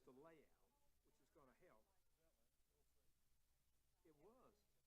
the layout, which is going to help. It was. Oh, I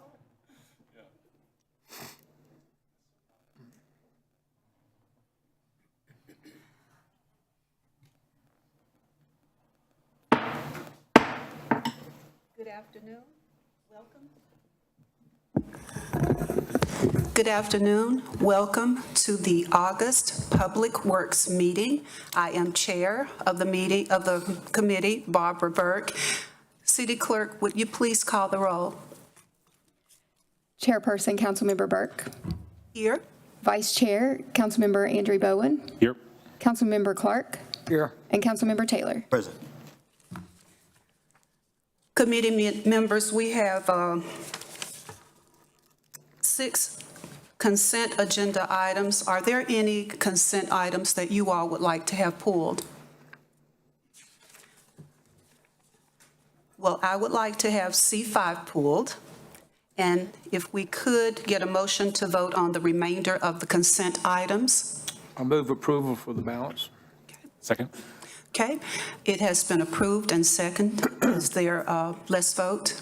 hope not. Let's do it. We have these cute little notepads. Good afternoon. Welcome. Good afternoon. Welcome to the August Public Works meeting. I am Chair of the committee, Barbara Burke. City Clerk, would you please call the roll? Chairperson, Councilmember Burke. Here. Vice Chair, Councilmember Andrew Bowen. Here. Councilmember Clark. Here. And Councilmember Taylor. Present. Committee members, we have 6 consent agenda items. Are there any consent items that you all would like to have pulled? Well, I would like to have C5 pulled, and if we could get a motion to vote on the remainder of the consent items. I move approval for the balance. Second. Okay, it has been approved and second. Is there, let's vote.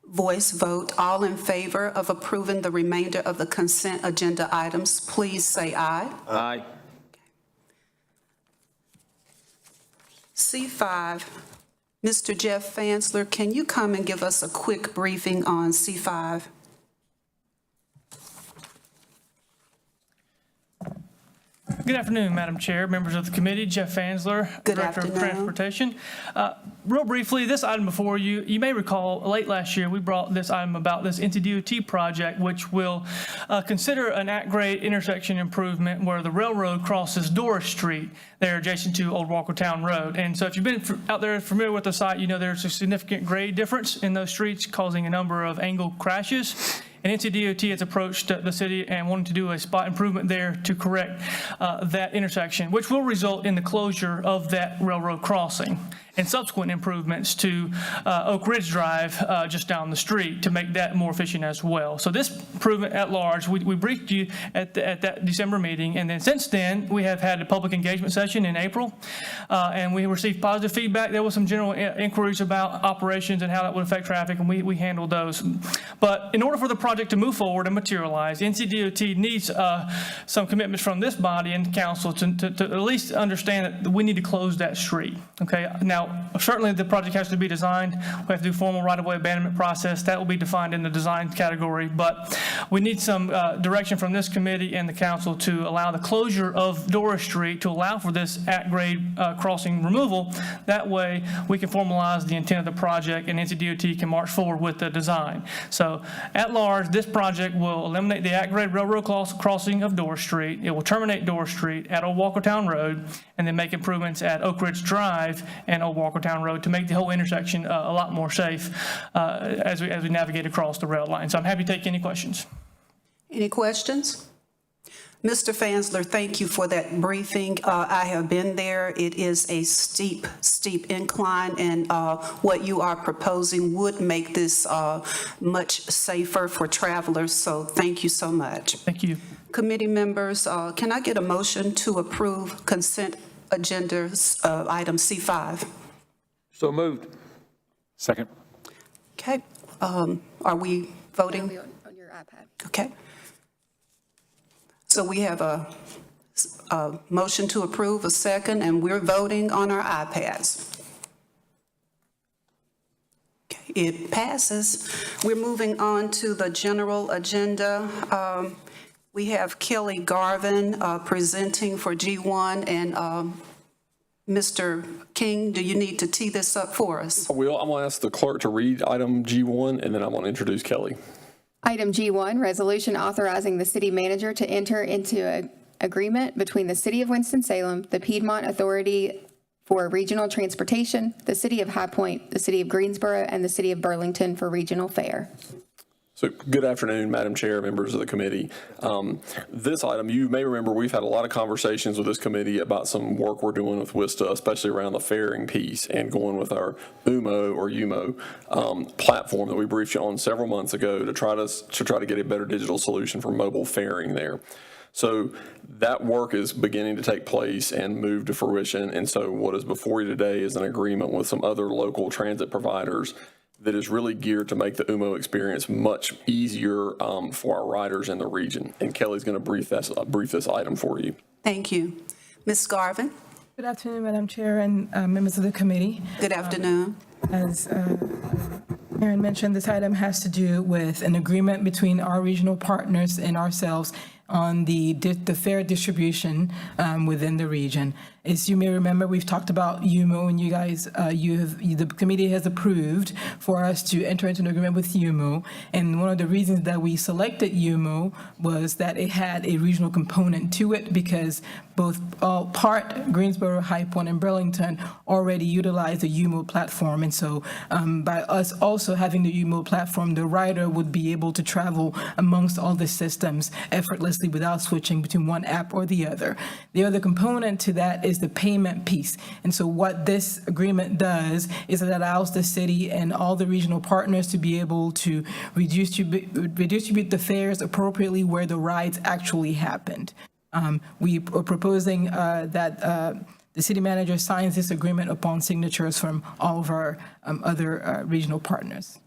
Voice vote. All in favor of approving the remainder of the consent agenda items, please say aye. Aye. C5, Mr. Jeff Fansler, can you come and give us a quick briefing on C5? Good afternoon, Madam Chair, members of the committee. Jeff Fansler, Good Director afternoon. of Transportation. Real briefly, this item before you, you may recall late last year, we brought this item about this NCDOT project, which will consider an at-grade intersection improvement where the railroad crosses Doris Street there adjacent to Old Walkertown Road. And so if you've been out there familiar with the site, you know there's a significant grade difference in those streets causing a number of angle crashes. And NCDOT has approached the city and wanted to do a spot improvement there to correct that intersection, which will result in the closure of that railroad crossing and subsequent improvements to Oak Ridge Drive just down the street to make that more efficient as well. So this improvement at large, we briefed you at that December meeting, and then since then, we have had a public engagement session in April, and we received positive feedback. There was some general inquiries about operations and how that would affect traffic, and we handled those. But in order for the project to move forward and materialize, NCDOT needs some commitments from this body and council to at least understand that we need to close that street. Okay, now certainly the project has to be designed. We have to do formal right-of-way abandonment process. That will be defined in the design category, but we need some direction from this committee and the council to allow the closure of Doris Street to allow for this at-grade crossing removal. That way we can formalize the intent of the project and NCDOT can march forward with the design. So at large, First, this project will eliminate the at-grade railroad crossing of Dorr Street. It will terminate Dorr Street at Old Walkertown Road, and then make improvements at Oak Ridge Drive and Old Walkertown Road to make the whole intersection a lot more safe as we navigate across the rail line. So I'm happy to take any questions. Any questions? Mr. Fansler, thank you for that briefing. I have been there. It is a steep incline, and what you are proposing would make this much safer for travelers, so thank you so much. Thank you. Committee members, can I get a motion to approve consent agenda item C5? So moved. Second. Okay, are we voting? On your iPad. Okay. So we have a motion to approve, a second, and we're voting on our iPads. Okay, it passes. We're moving on to the general agenda. We have Kelly Garvin presenting for G1, and Mr. King, do you need to tee this up for us? I will. I'm going to ask the clerk to read item G1, and then I'm going to introduce Kelly. Item G1, resolution authorizing the city manager to enter into an agreement between the City of Winston-Salem, the Piedmont Authority for Regional Transportation, the City of High Point, the City of Greensboro, and the City of Burlington for regional fare. So good afternoon, Madam Chair, members of the committee. This item, you may remember, we've had a lot of conversations with this committee about some work we're doing with WISTA, especially around the faring piece and going with our UMO platform that we briefed you on several months ago to try to get a better digital solution for mobile faring there. So that work is beginning to take place and move to fruition. And so what is before you today is an agreement with some other local transit providers that is really geared to make the UMO experience much easier for our riders in the region. And Kelly's going to brief this item for you. Thank you. Ms. Garvin? Good afternoon, Madam Chair and members of the committee. Good afternoon. As Aaron mentioned, this item has to do with an agreement between our regional partners and ourselves on the fare distribution within the region. As you may remember, we've talked about UMO, and you guys, the committee has approved for us to enter into an agreement with UMO. And one of the reasons that we selected UMO was that it had a regional component to it, because both Greensboro, High Point, and Burlington already utilize the UMO platform. And so by us also having the UMO platform, the rider would be able to travel amongst all the systems effortlessly without switching between one app or the other. The other component to that is the payment piece. And so what this agreement does is it allows the city and all the regional partners to be able to redistribute the fares appropriately where the rides actually happened. We are proposing that the city manager signs this agreement upon signatures from all of our other regional partners.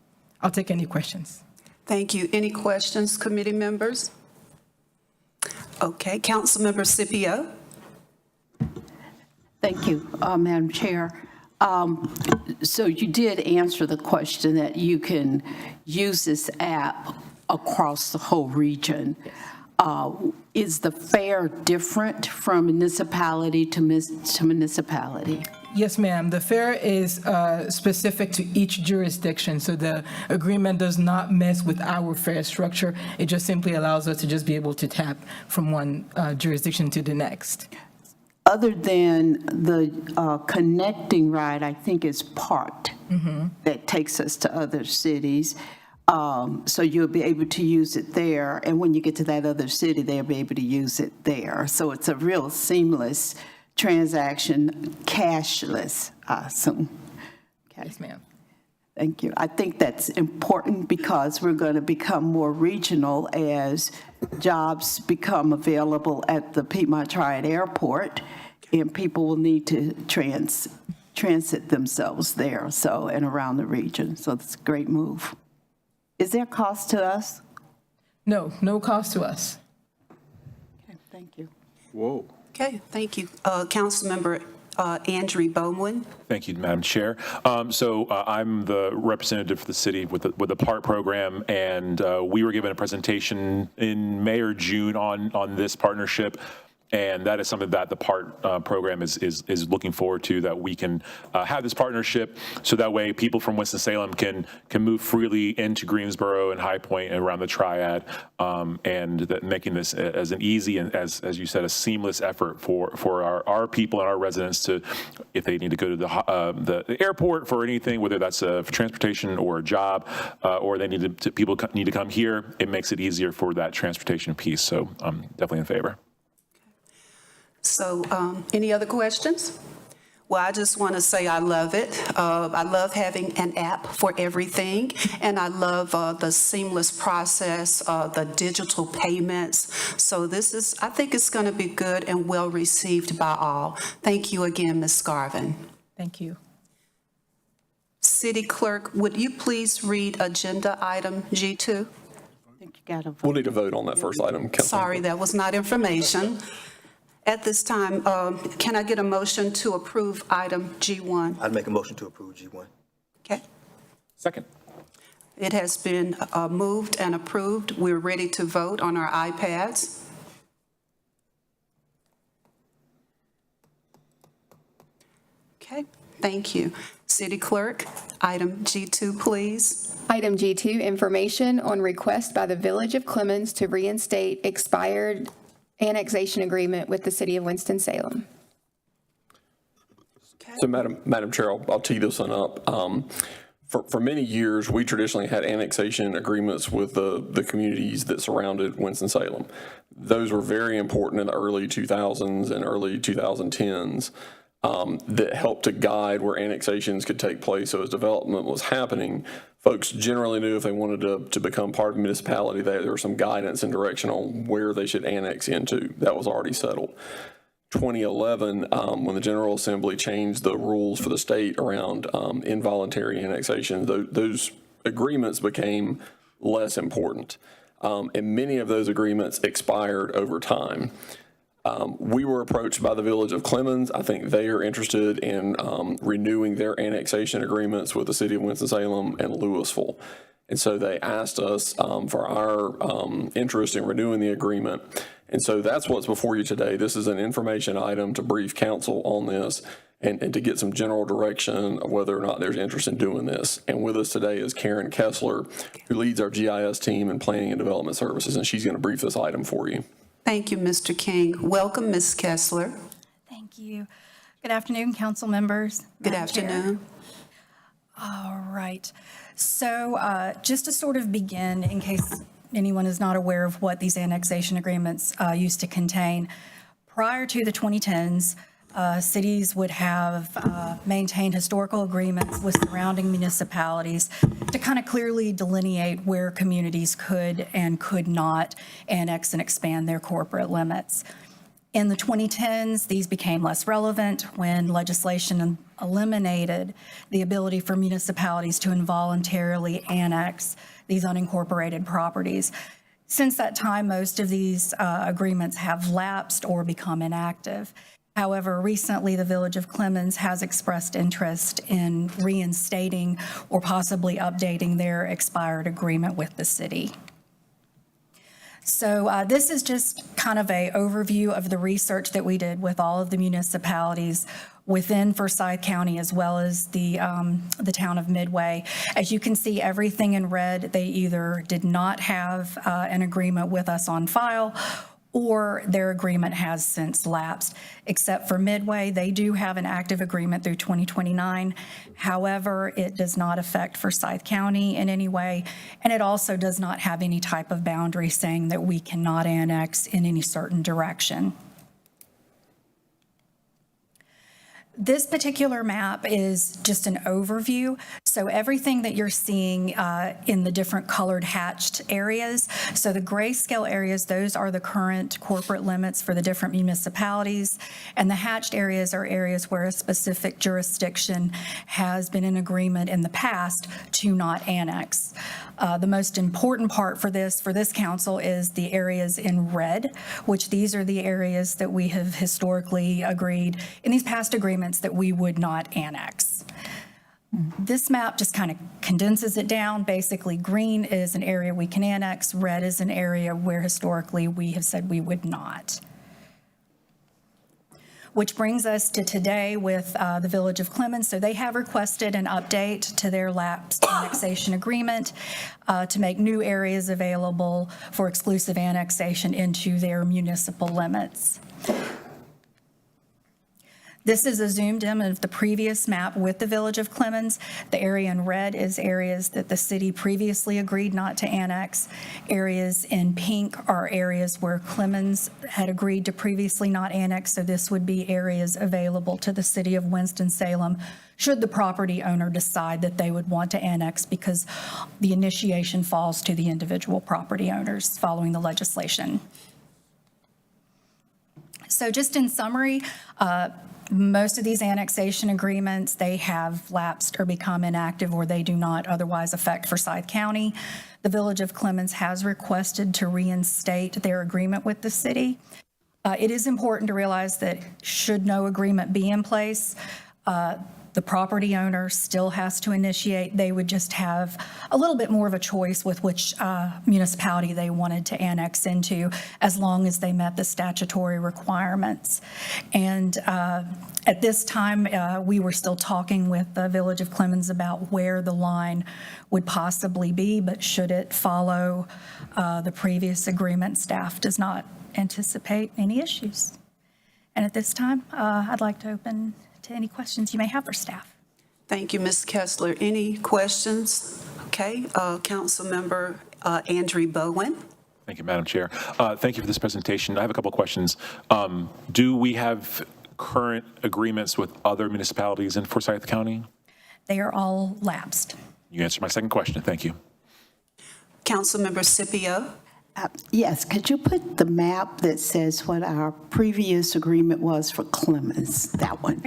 I'll take any questions. Thank you. Any questions, committee members? Okay, Councilmember Scipio. Thank you, Madam Chair. So you did answer the question that you can use this app across the whole region. Is the fare different from municipality to municipality? Yes, ma'am. The fare is specific to each jurisdiction, so the agreement does not mess with our fare structure. It just simply allows us to just be able to tap from one jurisdiction to the next. Other than the connecting ride, I think is part that takes us to other cities. So you'll be able to use it there, and when you get to that other city, they'll be able to use it there. So it's a real seamless transaction, cashless, I assume. Okay. Yes, ma'am. Thank you. I think that's important because we're going to become more regional as jobs become available at the Piedmont Triad Airport, and people will need to transit themselves there, so, and around the region. So it's a great move. Is there cost to us? No, no cost to us. Okay, thank you. Whoa. Okay, thank you. Councilmember Andrew Bowman. Thank you, Madam Chair. I'm the representative for the city with the PART program, and we were given a presentation in May or June on this partnership. And that is something that the PART program is looking forward to, that we can have this partnership so that way people from Winston-Salem can move freely into Greensboro and High Point and around the Triad, and that making this as an easy and, as you said, a seamless effort for our people and our residents to, if they need to go to the airport for anything, whether that's for transportation or a job, or they people need to come here, it makes it easier for that transportation piece. So I'm definitely in favor. So any other questions? Well, I just want to say I love it. I love having an app for everything, and I love the seamless process, the digital payments. So I think it's going to be good and well received by all. Thank you again, Ms. Garvin. Thank you. City Clerk, would you please read agenda item G2? I think you got to We'll need to vote on that first item. Councilman. Sorry, that was not information. At this time, can I get a motion to approve item G1? I'd make a motion to approve G1. Okay. Second. It has been moved and approved. We're ready to vote on our iPads. Okay, thank you. City Clerk, item G2, please. Item G2, information on request by the Village of Clemens to reinstate expired annexation agreement with the City of Winston-Salem. So, Madam Chair, I'll tee this one up. For many years, we traditionally had annexation agreements with the communities that surrounded Winston-Salem. Those were very important in the early 2000s and early 2010s. That helped to guide where annexations could take place. So as development was happening, folks generally knew if they wanted to become part of a municipality, there was some guidance and direction on where they should annex into. That was already settled. 2011, when the General Assembly changed the rules for the state around involuntary annexation, those agreements became less important. And many of those agreements expired over time. We were approached by the Village of Clemens. I think they are interested in renewing their annexation agreements with the City of Winston-Salem and Louisville. And so they asked us for our interest in renewing the agreement. And so that's what's before you today. This is an information item to brief council on this and to get some general direction of whether or not there's interest in doing this. And with us today is Karen Kessler, who leads our GIS team and Planning and Development Services, and she's going to brief this item for you. Thank you, Mr. King. Welcome, Ms. Kessler. Thank you. Good afternoon, council members. Good Madam Chair. afternoon. All right. So just to sort of begin, in case anyone is not aware of what these annexation agreements used to contain, prior to the 2010s, cities would have maintained historical agreements with surrounding municipalities to kind of clearly delineate where communities could and could not annex and expand their corporate limits. In the 2010s, these became less relevant when legislation eliminated the ability for municipalities to involuntarily annex these unincorporated properties. Since that time, most of these agreements have lapsed or become inactive. However, recently the Village of Clemens has expressed interest in reinstating or possibly updating their expired agreement with the city. So this is just kind of an overview of the research that we did with all of the municipalities within Forsyth County as well as the town of Midway. As you can see, everything in red, they either did not have an agreement with us on file or their agreement has since lapsed. Except for Midway, they do have an active agreement through 2029. However, it does not affect Forsyth County in any way, and it also does not have any type of boundary saying that we cannot annex in any certain direction. This particular map is just an overview. So everything that you're seeing in the different colored hatched areas, so the grayscale areas, those are the current corporate limits for the different municipalities. And the hatched areas are areas where a specific jurisdiction has been in agreement in the past to not annex. The most important part for this council is the areas in red, which these are the areas that we have historically agreed in these past agreements that we would not annex. This map just kind of condenses it down. Basically, green is an area we can annex, red is an area where historically we have said we would not. which brings us to today with the Village of Clemens. So they have requested an update to their lapsed annexation agreement to make new areas available for exclusive annexation into their municipal limits. This is a zoomed in of the previous map with the Village of Clemens. The area in red is areas that the city previously agreed not to annex. Areas in pink are areas where Clemens had agreed to previously not annex, so this would be areas available to the city of Winston-Salem should the property owner decide that they would want to annex, because the initiation falls to the individual property owners following the legislation. So just in summary, most of these annexation agreements, they have lapsed or become inactive, or they do not otherwise affect Forsyth County. The Village of Clemens has requested to reinstate their agreement with the city. It is important to realize that should no agreement be in place, the property owner still has to initiate. They would just have a little bit more of a choice with which municipality they wanted to annex into, as long as they met the statutory requirements. And at this time, we were still talking with the Village of Clemens about where the line would possibly be, but should it follow the previous agreement, staff does not anticipate any issues. And at this time, I'd like to open to any questions you may have for staff. Thank you, Ms. Kessler. Any questions? Okay, Councilmember Andrew Bowen. Thank you, Madam Chair. Thank you for this presentation. I have a couple of questions. Do we have current agreements with other municipalities in Forsyth County? They are all lapsed. You answered my second question. Thank you. Councilmember Scipio. Yes, could you put the map that says what our previous agreement was for Clemens, that one?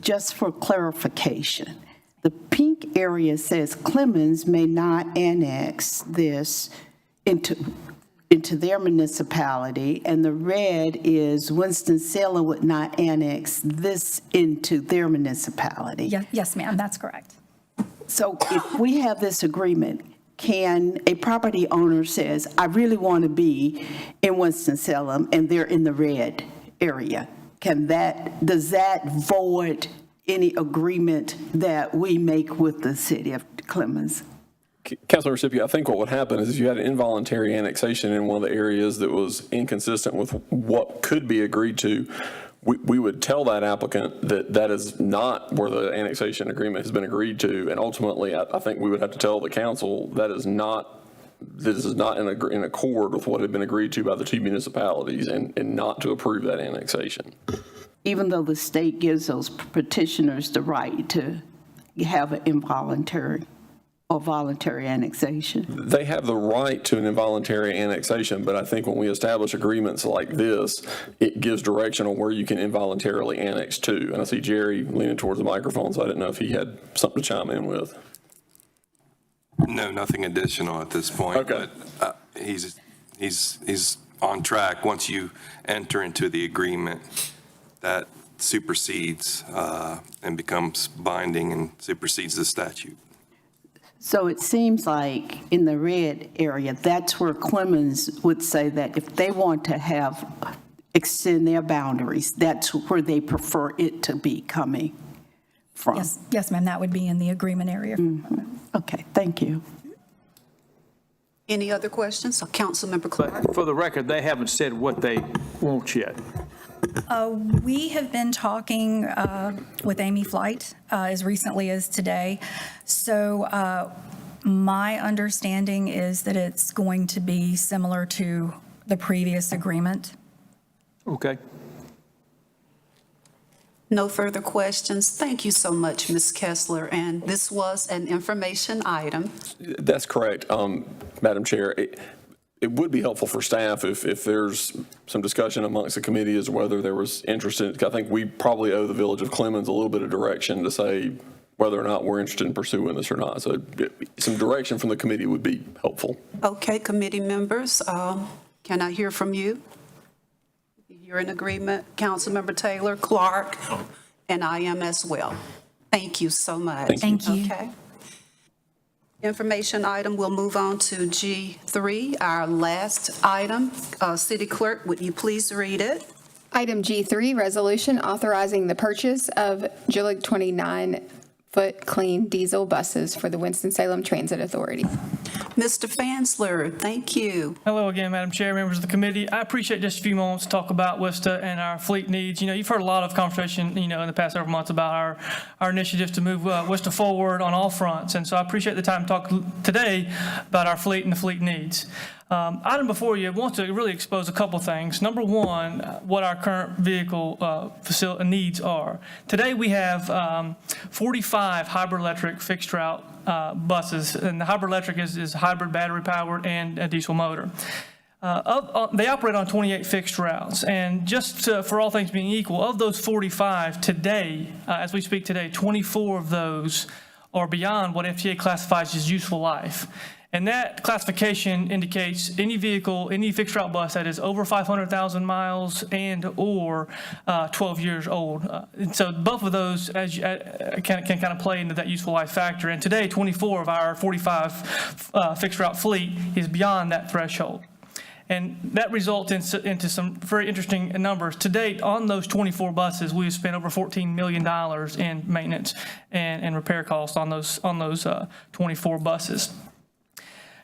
Just for clarification, the pink area says Clemens may not annex this into their municipality, and the red is Winston-Salem would not annex this into their municipality. Yes, ma'am, that's correct. So if we have this agreement, can a property owner says, I really want to be in Winston-Salem, and they're in the red area, does that void any agreement that we make with the city of Clemens? Councilor Scipio, I think what would happen is if you had an involuntary annexation in one of the areas that was inconsistent with what could be agreed to, we would tell that applicant that that is not where the annexation agreement has been agreed to, and ultimately, I think we would have to tell the council that is not in accord with what had been agreed to by the two municipalities, and not to approve that annexation. Even though the state gives those petitioners the right to have an involuntary or voluntary annexation? They have the right to an involuntary annexation, but I think when we establish agreements like this, it gives direction on where you can involuntarily annex to. And I see Jerry leaning towards the microphone, so I didn't know if he had something to chime in with. No, nothing additional at this point. Okay. But he's on track. Once you enter into the agreement, that supersedes and becomes binding and supersedes the statute. So it seems like in the red area, that's where Clemens would say that if they want to extend their boundaries, that's where they prefer it to be coming from. Yes, ma'am, that would be in the agreement area. Mm-hmm. Okay, thank you. Any other questions? Councilmember Clark. But for the record, they haven't said what they want yet. We have been talking with Amy Flight as recently as today. So my understanding is that it's going to be similar to the previous agreement. Okay. No further questions. Thank you so much, Ms. Kessler. And this was an information item. That's correct, Madam Chair. It would be helpful for staff if there's some discussion amongst the committee as to whether there was interest in it. I think we probably owe the Village of Clemens a little bit of direction to say whether or not we're interested in pursuing this or not. So some direction from the committee would be helpful. Okay, committee members, can I hear from you? You're in agreement, Councilmember Taylor, Clark, and I am as well. Thank you so much. Thank you. Okay. Information item, we'll move on to G3, our last item. City Clerk, would you please read it? Item G3, resolution authorizing the purchase of Jillig 29-foot clean diesel buses for the Winston-Salem Transit Authority. Mr. Fansler, thank you. Hello again, Madam Chair, members of the committee. I appreciate just a few moments to talk about WISTA and our fleet needs. You've heard a lot of conversation, in the past several months about our initiatives to move WISTA forward on all fronts. And so I appreciate the time to talk today about our fleet and the fleet needs. Item before you wants to really expose a couple things. Number one, what our current vehicle facility needs are. Today we have 45 hybrid electric fixed route buses, and the hybrid electric is hybrid battery powered and a diesel motor. They operate on 28 fixed routes, and just for all things being equal, of those 45 today, as we speak today, 24 of those are beyond what FTA classifies as useful life. And that classification indicates any vehicle, any fixed route bus that is over 500,000 miles and or 12 years old. And so both of those can kind of play into that useful life factor. And today, 24 of our 45 fixed route fleet is beyond that threshold. And that results into some very interesting numbers. To date, on those 24 buses, we have spent over $14 million in maintenance and repair costs on those 24 buses.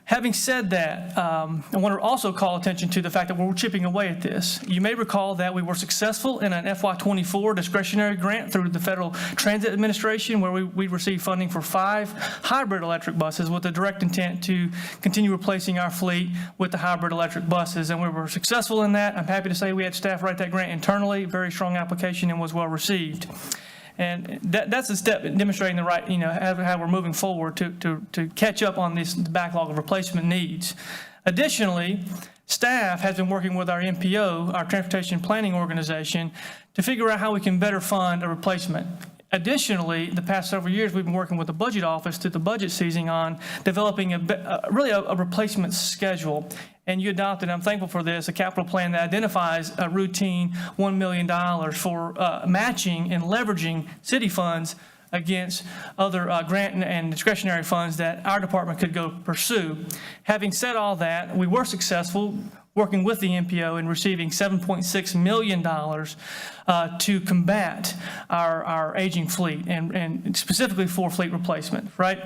Having said that, I want to also call attention to the fact that we're chipping away at this. You may recall that we were successful in an FY24 discretionary grant through the Federal Transit Administration, where we received funding for 5 hybrid electric buses with the direct intent to continue replacing our fleet with the hybrid electric buses. And we were successful in that. I'm happy to say we had staff write that grant internally, very strong application, and was well received. And that's a step in demonstrating the right, how we're moving forward to catch up on this backlog of replacement needs. Additionally, staff has been working with our MPO, our Transportation Planning Organization, to figure out how we can better fund a replacement. Additionally, the past several years, we've been working with the budget office through the budget season on developing a replacement schedule. And you adopted, and I'm thankful for this, a capital plan that identifies a routine $1 million for matching and leveraging city funds against other grant and discretionary funds that our department could go pursue. Having said all that, we were successful working with the MPO and receiving $7.6 million to combat our aging fleet and specifically for fleet replacement, right?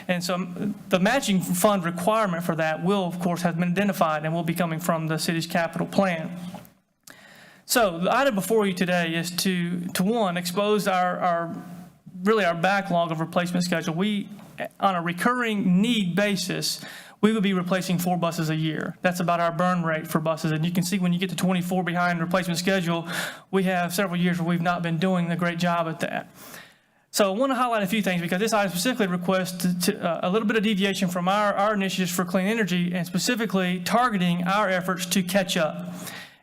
And so the matching fund requirement for that will, of course, have been identified and will be coming from the city's capital plan. So the item before you today is to one, expose our backlog of replacement schedule. We, on a recurring need basis, we would be replacing 4 buses a year. That's about our burn rate for buses. And you can see when you get to 24 behind replacement schedule, we have several years where we've not been doing a great job at that. So I want to highlight a few things because this item specifically requests a little bit of deviation from our initiatives for clean energy and specifically targeting our efforts to catch up.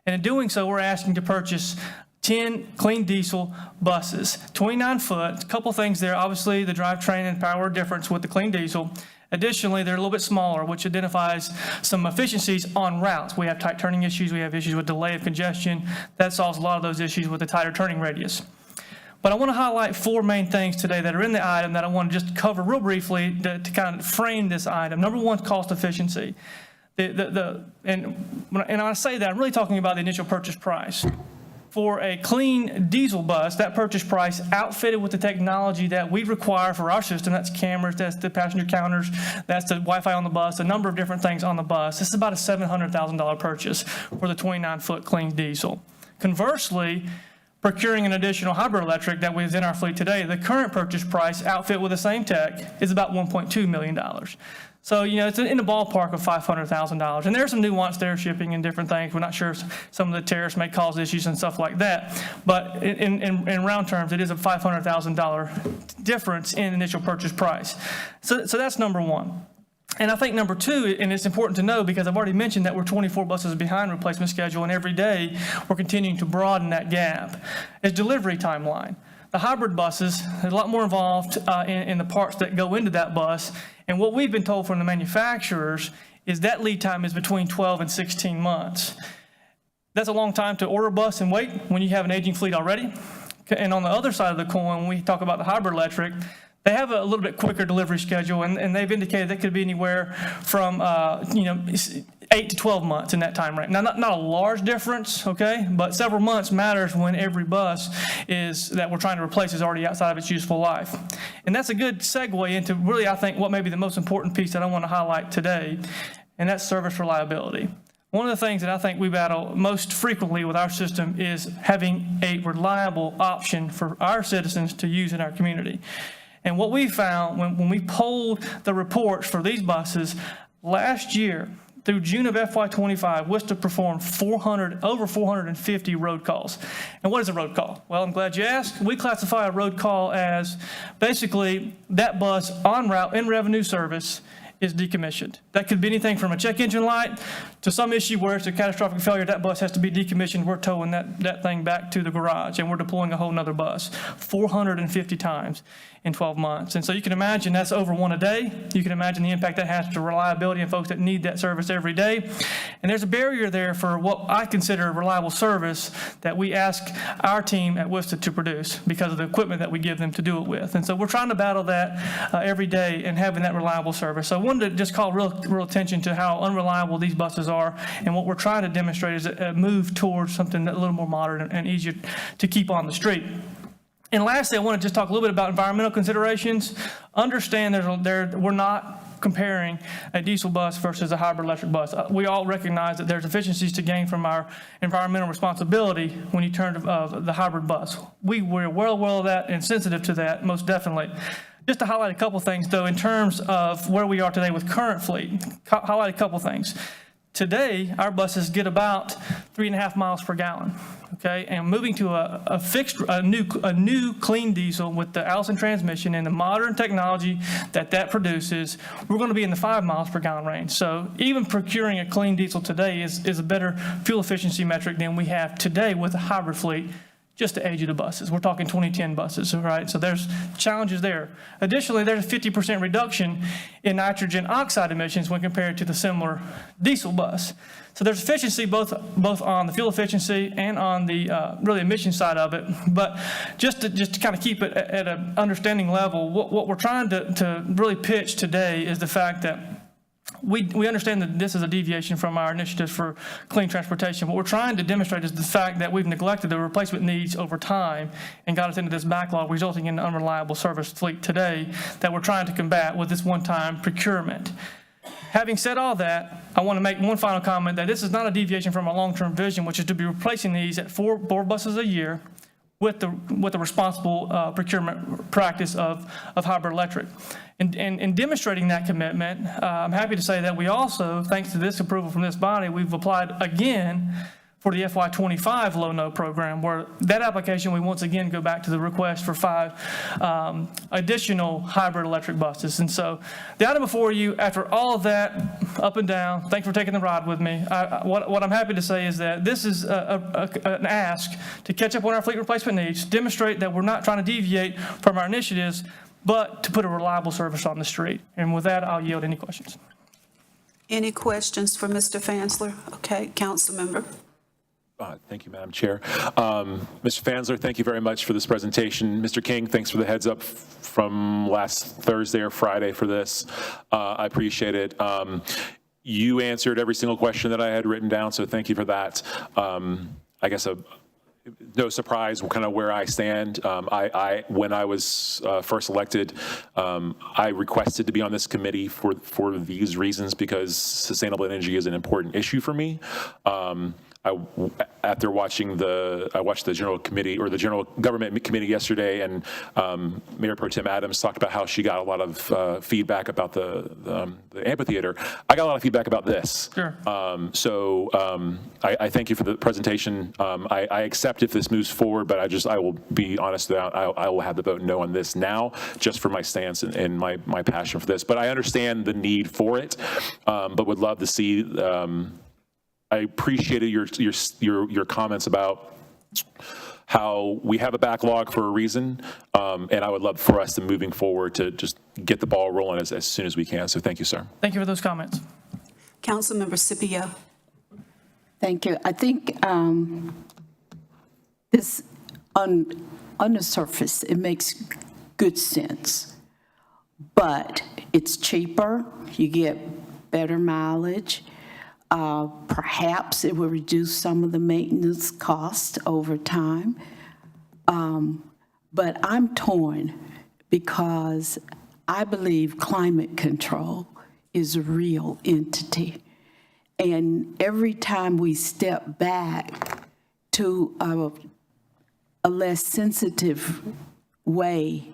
And in doing so, we're asking to purchase 10 clean diesel buses, 29 foot, a couple things there. Obviously, the drivetrain and power difference with the clean diesel. Additionally, they're a little bit smaller, which identifies some efficiencies on routes. We have tight turning issues. We have issues with delay of congestion. That solves a lot of those issues with the tighter turning radius. But I want to highlight 4 main things today that are in the item that I want to just cover real briefly to kind of frame this item. Number one, cost efficiency. And when I say that, I'm really talking about the initial purchase price. For a clean diesel bus, that purchase price outfitted with the technology that we require for our system, that's cameras, that's the passenger counters, that's the Wi-Fi on the bus, a number of different things on the bus. This is about a $700,000 purchase for the 29-foot clean diesel. Conversely, procuring an additional hybrid electric that was in our fleet today, the current purchase price outfit with the same tech is about $1.2 million. So, it's in the ballpark of $500,000. And there's some nuance there, shipping and different things. We're not sure if some of the tariffs may cause issues and stuff like that. But in round terms, it is a $500,000 difference in initial purchase price. So that's number one. And I think number two, and it's important to know because I've already mentioned that we're 24 buses behind replacement schedule, and every day we're continuing to broaden that gap, is delivery timeline. The hybrid buses, there's a lot more involved in the parts that go into that bus. And what we've been told from the manufacturers is that lead time is between 12 and 16 months. That's a long time to order a bus and wait when you have an aging fleet already. And on the other side of the coin, when we talk about the hybrid electric, they have a little bit quicker delivery schedule, and they've indicated that could be anywhere from 8 to 12 months in that time range. Now, not a large difference, okay, but several months matters when every bus that we're trying to replace is already outside of its useful life. And that's a good segue into really, I think, what may be the most important piece that I want to highlight today, and that's service reliability. One of the things that I think we battle most frequently with our system is having a reliable option for our citizens to use in our community. And what we found when we polled the reports for these buses last year, through June of FY25, WISTA performed over 450 road calls. And what is a road call? Well, I'm glad you asked. We classify a road call as basically that bus en route in revenue service is decommissioned. That could be anything from a check engine light to some issue where it's a catastrophic failure. That bus has to be decommissioned. We're towing that thing back to the garage, and we're deploying a whole nother bus 450 times in 12 months. And so you can imagine that's over one a day. You can imagine the impact that has to reliability and folks that need that service every day. And there's a barrier there for what I consider reliable service that we ask our team at WISTA to produce because of the equipment that we give them to do it with. And so we're trying to battle that every day and having that reliable service. So I wanted to just call real attention to how unreliable these buses are, and what we're trying to demonstrate is a move towards something a little more modern and easier to keep on the street. And lastly, I want to just talk a little bit about environmental considerations. Understand we're not comparing a diesel bus versus a hybrid electric bus. We all recognize that there's efficiencies to gain from our environmental responsibility when you turn to the hybrid bus. We're well aware of that and sensitive to that, most definitely. Just to highlight a couple things, though, in terms of where we are today with current fleet, highlight a couple things. Today, our buses get about 3.5 miles per gallon. Okay, and moving to a new clean diesel with the Allison transmission and the modern technology that produces, we're going to be in the 5 miles per gallon range. So even procuring a clean diesel today is a better fuel efficiency metric than we have today with a hybrid fleet. Just the age of the buses. We're talking 2010 buses, right? So there's challenges there. Additionally, there's a 50% reduction in nitrogen oxide emissions when compared to the similar diesel bus. So there's efficiency both on the fuel efficiency and on the really emission side of it. But just to kind of keep it at an understanding level, what we're trying to really pitch today is the fact that we understand that this is a deviation from our initiatives for clean transportation. What we're trying to demonstrate is the fact that we've neglected the replacement needs over time and got us into this backlog, resulting in an unreliable service fleet today that we're trying to combat with this one-time procurement. Having said all that, I want to make one final comment that this is not a deviation from our long-term vision, which is to be replacing these at 4 buses a year with the responsible procurement practice of hybrid electric. And demonstrating that commitment, I'm happy to say that we also, thanks to this approval from this body, we've applied again for the FY25 low-no program, where that application, we once again go back to the request for 5 additional hybrid electric buses. And so the item before you, after all of that, up and down, thanks for taking the ride with me. What I'm happy to say is that this is an ask to catch up on our fleet replacement needs, demonstrate that we're not trying to deviate from our initiatives, but to put a reliable service on the street. And with that, I'll yield any questions. Any questions for Mr. Fansler? Okay, council member. Thank you, Madam Chair. Mr. Fansler, thank you very much for this presentation. Mr. King, thanks for the heads up from last Thursday or Friday for this. I appreciate it. You answered every single question that I had written down, so thank you for that. I guess no surprise kind of where I stand. When I was first elected, I requested to be on this committee for these reasons, because sustainable energy is an important issue for me. After watching I watched the General Committee or the General Government Committee yesterday, and Mayor Pro Tem Adams talked about how she got a lot of feedback about the amphitheater. I got a lot of feedback about this. Sure. I thank you for the presentation. I accept if this moves forward, but I will be honest that I will have to vote no on this now, just for my stance and my passion for this. But I understand the need for it, but would love to see. I appreciated your comments about how we have a backlog for a reason, and I would love for us to moving forward to just get the ball rolling as soon as we can. So thank you, sir. Thank you for those comments. Councilmember Scipio. Thank you. I think this on the surface, it makes good sense, but it's cheaper. You get better mileage. Perhaps it will reduce some of the maintenance costs over time. But I'm torn because I believe climate control is a real entity. And every time we step back to a less sensitive way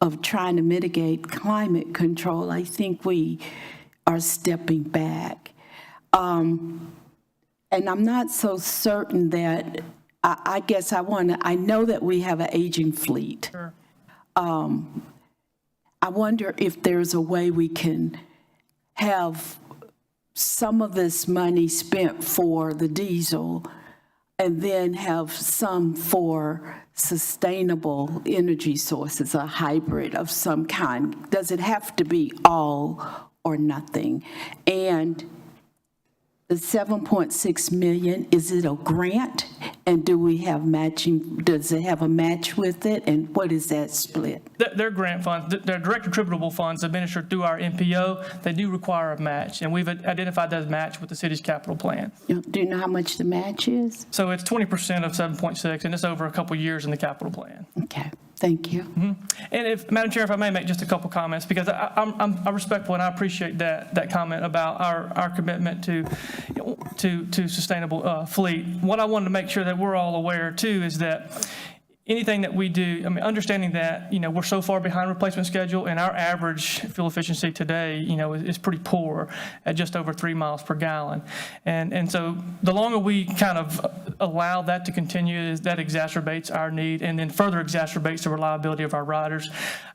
of trying to mitigate climate control, I think we are stepping back. And I'm not so certain that, I guess I know that we have an aging fleet. Sure. I wonder if there's a way we can have some of this money spent for the diesel and then have some for sustainable energy sources, a hybrid of some kind. Does it have to be all or nothing? And the 7.6 million, is it a grant? And do we have matching, does it have a match with it? And what is that split? They're grant funds. They're direct attributable funds administered through our MPO. They do require a match, and we've identified that match with the city's capital plan. Do you know how much the match is? So it's 20% of 7.6, and it's over a couple years in the capital plan. Okay, thank you. And if, Madam Chair, if I may make just a couple comments, because I respectful and I appreciate that comment about our commitment to sustainable fleet. What I wanted to make sure that we're all aware too is that anything that we do, I mean, understanding that, we're so far behind replacement schedule and our average fuel efficiency today, is pretty poor at just over 3 miles per gallon. And so the longer we kind of allow that to continue, that exacerbates our need and then further exacerbates the reliability of our riders.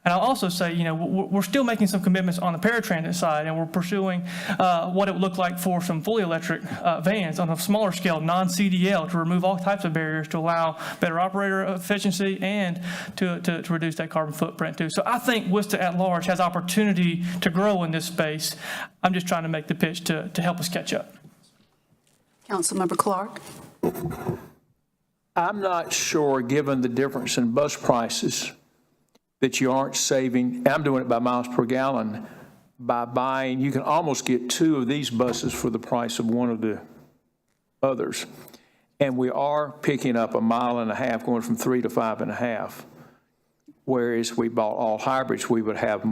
And I'll also say, we're still making some commitments on the paratransit side, and we're pursuing what it would look like for some fully electric vans on a smaller scale, non-CDL, to remove all types of barriers to allow better operator efficiency and to reduce that carbon footprint too. So I think WISTA at large has opportunity to grow in this space. I'm just trying to make the pitch to help us catch up. Councilmember Clark. I'm not sure, given the difference in bus prices, that you aren't saving, I'm doing it by miles per gallon, by buying, you can almost get 2 of these buses for the price of one of the others. And we are picking up 1.5 miles, going from 3 to 5.5. Whereas we bought all hybrids, we would have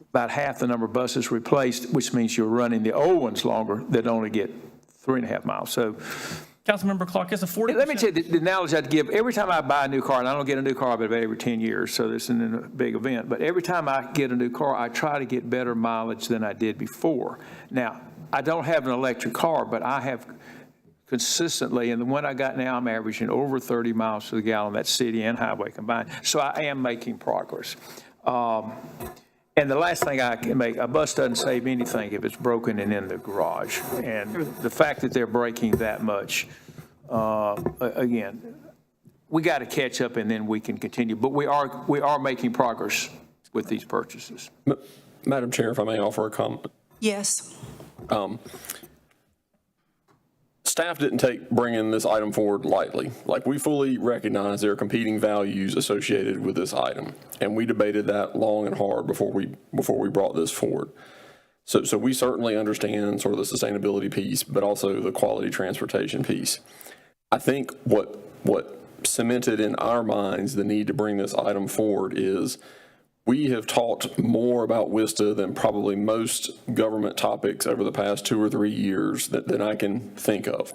about half the number of buses replaced, which means you're running the old ones longer that only get 3.5 miles. So, Councilmember Clark, it's a 40%. Let me tell you the analogy I'd give. Every time I buy a new car, and I don't get a new car but about every 10 years, so this isn't a big event, but every time I get a new car, I try to get better mileage than I did before. Now, I don't have an electric car, but I have consistently, and the one I got now, I'm averaging over 30 miles to the gallon, that's city and highway combined. So I am making progress. And the last thing I can make, a bus doesn't save anything if it's broken and in the garage. And the fact that they're breaking that much, again, we got to catch up and then we can continue. But we are making progress with these purchases. Madam Chair, if I may offer a comment. Yes. Staff didn't take bringing this item forward lightly. Like, we fully recognize there are competing values associated with this item, and we debated that long and hard before we brought this forward. So we certainly understand sort of the sustainability piece, but also the quality transportation piece. I think what cemented in our minds the need to bring this item forward is we have talked more about WISTA than probably most government topics over the past 2 or 3 years that I can think of.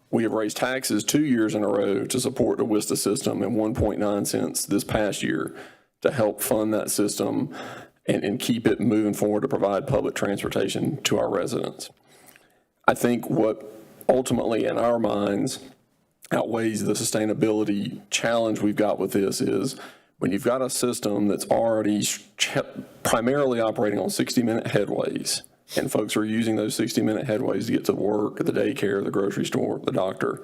We have raised taxes 2 years in a row to support the WISTA system and 1.9 cents this past year to help fund that system and keep it moving forward to provide public transportation to our residents. I think what ultimately in our minds outweighs the sustainability challenge we've got with this is when you've got a system that's already primarily operating on 60-minute headways, and folks are using those 60-minute headways to get to work, the daycare, the grocery store, the doctor,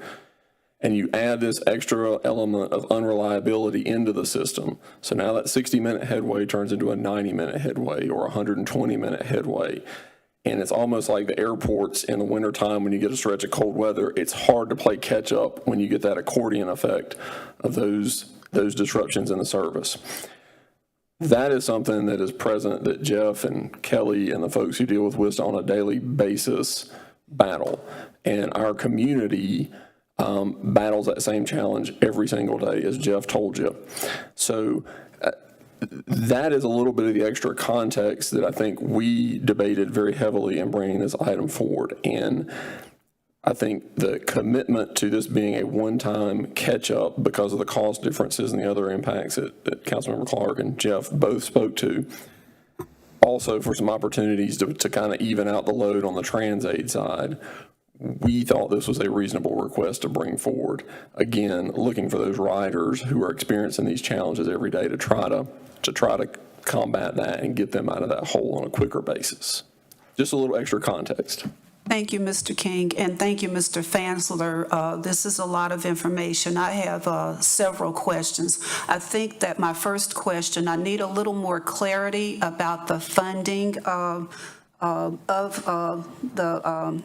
and you add this extra element of unreliability into the system, so now that 60-minute headway turns into a 90-minute headway or a 120-minute headway, and it's almost like the airports in the wintertime when you get a stretch of cold weather. It's hard to play catch up when you get that accordion effect of those disruptions in the service. That is something that is present that Jeff and Kelly and the folks who deal with WISTA on a daily basis battle. And our community battles that same challenge every single day, as Jeff told you. So that is a little bit of the extra context that I think we debated very heavily in bringing this item forward. And I think the commitment to this being a one-time catch-up because of the cost differences and the other impacts that Councilmember Clark and Jeff both spoke to, also for some opportunities to kind of even out the load on the TransAid side, we thought this was a reasonable request to bring forward. Again, looking for those riders who are experiencing these challenges every day to try to combat that and get them out of that hole on a quicker basis. Just a little extra context. Thank you, Mr. King, and thank you, Mr. Fansler. This is a lot of information. I have several questions. I think that my first question, I need a little more clarity about the funding of the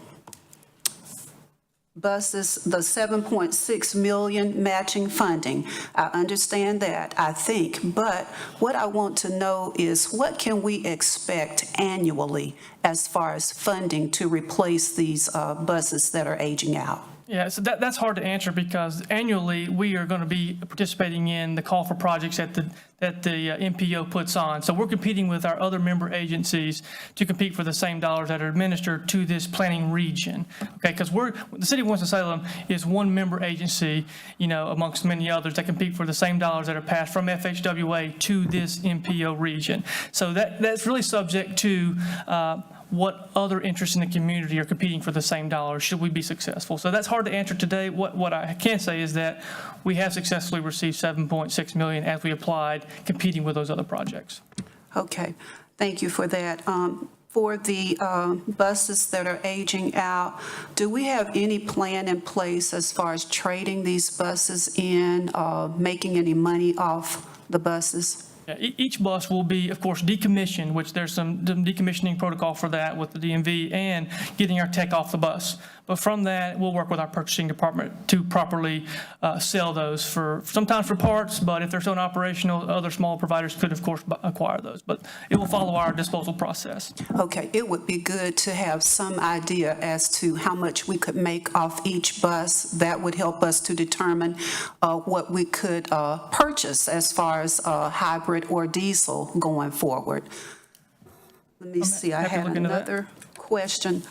buses, the 7.6 million matching funding. I understand that, I think, but what I want to know is what can we expect annually as far as funding to replace these buses that are aging out? Yeah, so that's hard to answer because annually we are going to be participating in the call for projects that the MPO puts on. So we're competing with our other member agencies to compete for the same dollars that are administered to this planning region. Okay, because the city of Winston-Salem is one member agency, amongst many others that compete for the same dollars that are passed from FHWA to this MPO region. So that's really subject to what other interests in the community are competing for the same dollars should we be successful. So that's hard to answer today. What I can say is that we have successfully received $7.6 million as we applied, competing with those other projects. Okay, thank you for that. For the buses that are aging out, do we have any plan in place as far as trading these buses in, making any money off the buses? Each bus will be, of course, decommissioned, which there's some decommissioning protocol for that with the DMV, and getting our tech off the bus. But from that, we'll work with our purchasing department to properly sell those sometimes for parts, but if they're still operational, other small providers could, of course, acquire those. But it will follow our disposal process. Okay, it would be good to have some idea as to how much we could make off each bus. That would help us to determine what we could purchase as far as hybrid or diesel going forward. Let me see, I had another question.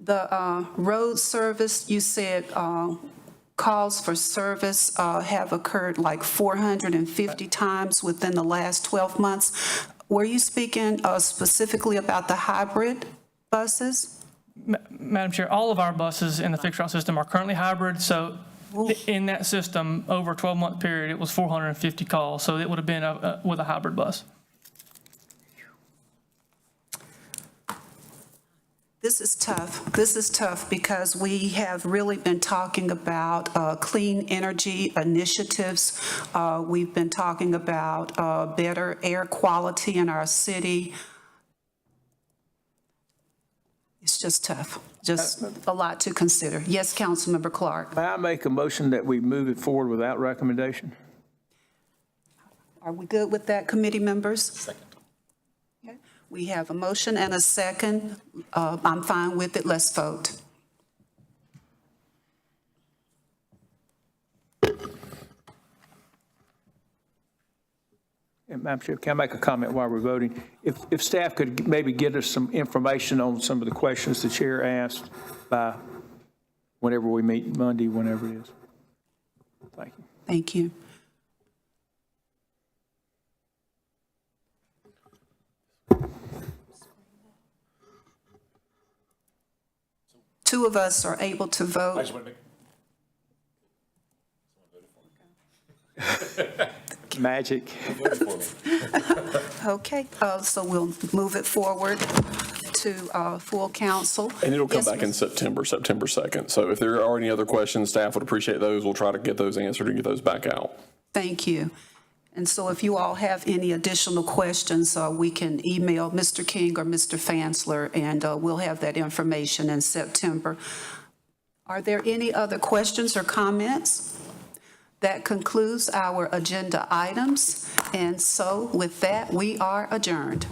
The road service, you said calls for service have occurred like 450 times within the last 12 months. Were you speaking specifically about the hybrid buses? Madam Chair, all of our buses in the fixed route system are currently hybrid, so in that system, over a 12-month period, it was 450 calls, so it would have been with a hybrid bus. This is tough. This is tough because we have really been talking about clean energy initiatives. We've been talking about better air quality in our city. It's just tough. Just a lot to consider. Yes, Councilmember Clark. May I make a motion that we move it forward without recommendation? Are we good with that, committee members? Second. Okay. We have a motion and a second. I'm fine with it. Let's vote. And Madam Chair, can I make a comment while we're voting? If staff could maybe get us some information on some of the questions the chair asked by whenever we meet Monday, whenever it is. Thank you. Thank you. Two of us are able to vote. I just want to make. Magic. Okay, so we'll move it forward to full council. And it'll come Yes, back in September 2nd. So if there are any other questions, staff would appreciate those. We'll try to get those answered and get those back out. Thank you. And so if you all have any additional questions, we can email Mr. King or Mr. Fansler, and we'll have that information in September. Are there any other questions or comments? That concludes our agenda items, and so with that, we are adjourned.